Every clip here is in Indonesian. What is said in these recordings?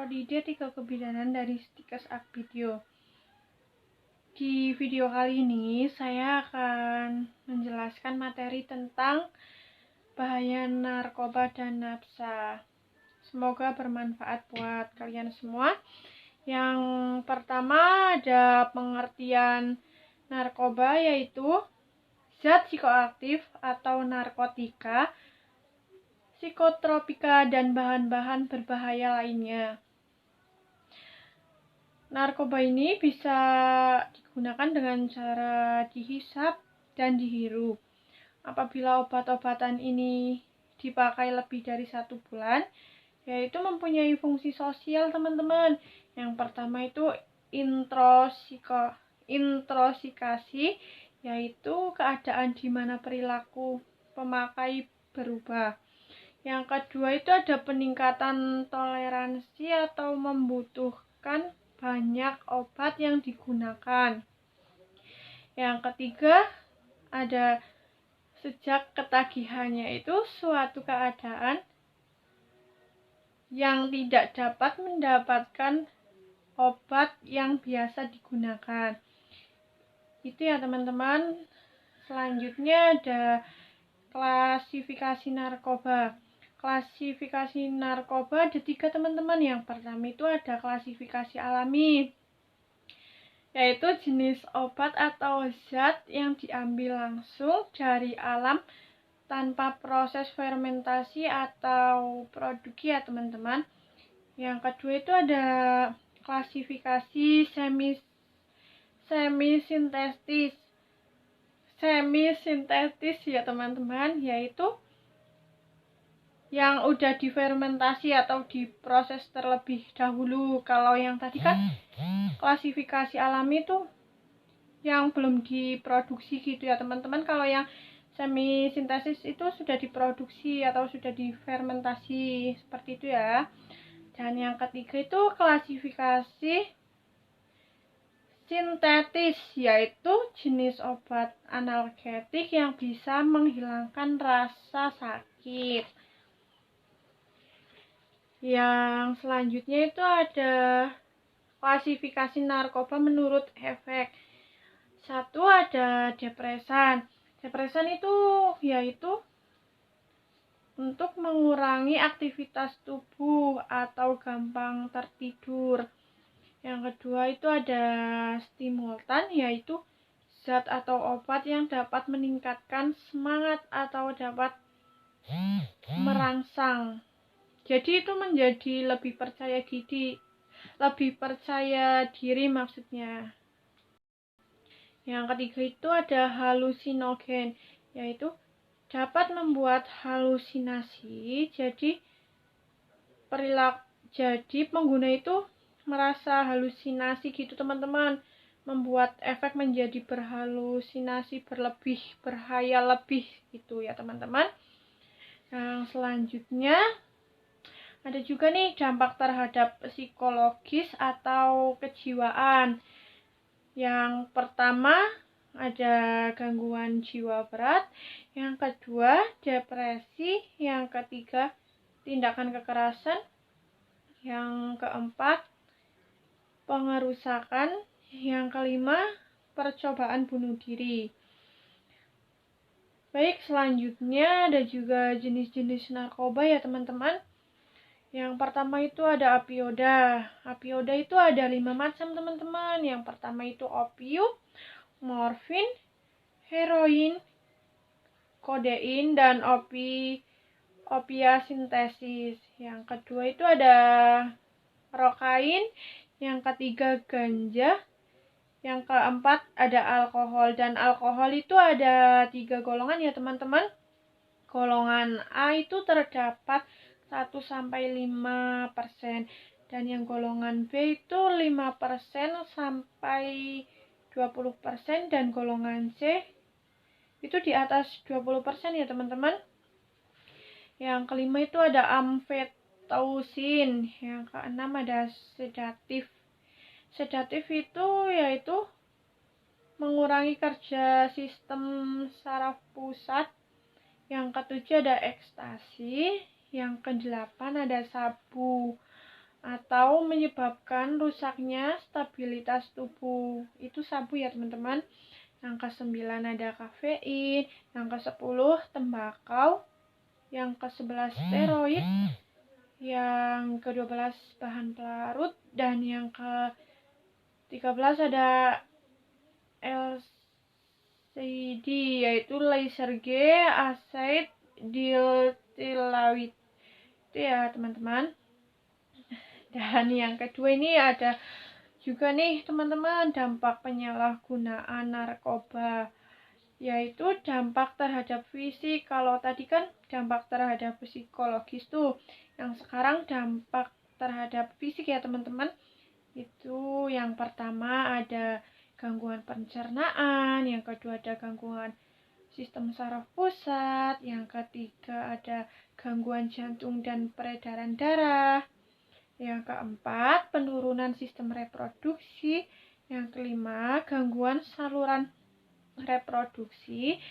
Kodide 3 kebidanan dari Stikes Art Video. Di video kali ini saya akan menjelaskan materi tentang bahaya narkoba dan nafsa. Semoga bermanfaat buat kalian semua. Yang pertama ada pengertian narkoba, yaitu zat psikoaktif atau narkotika, psikotropika, dan bahan-bahan berbahaya lainnya. Narkoba ini bisa digunakan dengan cara dihisap dan dihirup. Apabila obat-obatan ini dipakai lebih dari 1 bulan, yaitu mempunyai fungsi sosial, teman-teman. Yang pertama itu introsikasi, yaitu keadaan di mana perilaku pemakai berubah. Yang kedua itu ada peningkatan toleransi atau membutuhkan banyak obat yang digunakan. Yang ketiga ada sejak ketagihannya, itu suatu keadaan yang tidak dapat mendapatkan obat yang biasa digunakan. Itu ya teman-teman. Selanjutnya ada klasifikasi narkoba. Klasifikasi narkoba ada 3, teman-teman. Yang pertama itu ada klasifikasi alami, yaitu jenis obat atau zat yang diambil langsung dari alam tanpa proses fermentasi atau produksi ya teman-teman. Yang kedua itu ada klasifikasi semisintetis ya teman-teman, yaitu yang udah difermentasi atau diproses terlebih dahulu. Kalau yang tadi kan klasifikasi alami itu yang belum diproduksi gitu ya teman-teman. Kalau yang semisintesis itu sudah diproduksi atau sudah difermentasi, seperti itu ya. Dan yang ketiga itu klasifikasi sintetis, yaitu jenis obat analgetik yang bisa menghilangkan rasa sakit. Yang selanjutnya itu ada klasifikasi narkoba menurut efek. 1 ada depresan. Depresan itu yaitu untuk mengurangi aktivitas tubuh atau gampang tertidur. Yang kedua itu ada stimultan, yaitu zat atau obat yang dapat meningkatkan semangat atau dapat merangsang. Jadi itu menjadi lebih percaya diri maksudnya. Yang ketiga itu ada halusinogen, yaitu dapat membuat halusinasi. Jadi pengguna itu merasa halusinasi gitu teman-teman, membuat efek menjadi berhalusinasi berlebih, berhayal lebih gitu ya teman-teman. Yang selanjutnya ada juga nih dampak terhadap psikologis atau kejiwaan. Yang pertama ada gangguan jiwa berat, yang kedua depresi, yang ketiga tindakan kekerasan, yang keempat pengerusakan, yang kelima percobaan bunuh diri. Baik, selanjutnya ada juga jenis-jenis narkoba ya teman-teman. Yang pertama itu ada opioida. Opioida itu ada 5 macam teman-teman. Yang pertama itu opium, morfin, heroin, kodein, dan opiasintesis. Yang kedua itu ada rokain, yang ketiga ganja, yang keempat ada alkohol. Dan alkohol itu ada 3 golongan ya teman-teman. Golongan A itu terdapat 1-5%, dan yang golongan B itu 5% sampai 20%, dan golongan C itu di atas 20% ya teman-teman. Yang kelima itu ada amfetausin. Yang keenam ada sedatif. Sedatif itu yaitu mengurangi kerja sistem saraf pusat. Yang ketujuh ada ekstasi. Yang kedelapan ada sabu. atau menyebabkan rusaknya stabilitas tubuh. Itu sabu ya teman-teman. Yang ke-9 ada kafein, yang ke-10 tembakau, yang ke-11 steroid, yang ke-12 bahan pelarut, dan yang ke-13 ada LCD yaitu lyserge acid diltiazid. Itu ya teman-teman. Dan yang kedua ini ada juga nih teman-teman, dampak penyalahgunaan narkoba, yaitu dampak terhadap fisik. Kalau tadi kan dampak terhadap psikologis tuh, yang sekarang dampak terhadap fisik ya teman-teman. Itu yang pertama ada gangguan pencernaan, yang kedua ada gangguan sistem saraf pusat, yang ketiga ada gangguan jantung dan peredaran darah, yang keempat penurunan sistem reproduksi, yang kelima gangguan saluran reproduksi,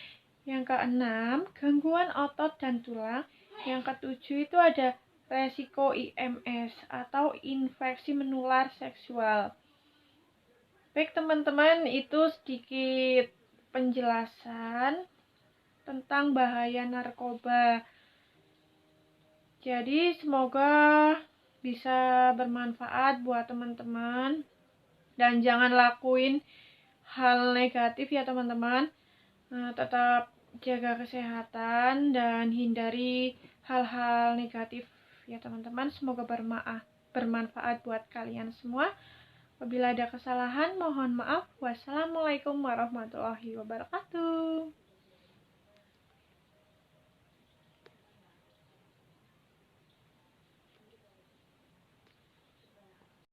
yang keenam gangguan otot dan tulang, yang ketujuh itu ada resiko IMS atau infeksi menular seksual. Baik teman-teman, itu sedikit penjelasan tentang bahaya narkoba. Jadi semoga bisa bermanfaat buat teman-teman, dan jangan lakuin hal negatif ya teman-teman. Tetap jaga kesehatan dan hindari hal-hal negatif ya teman-teman. Semoga bermanfaat buat kalian semua. Apabila ada kesalahan mohon maaf. Wassalamualaikum warahmatullahi wabarakatuh.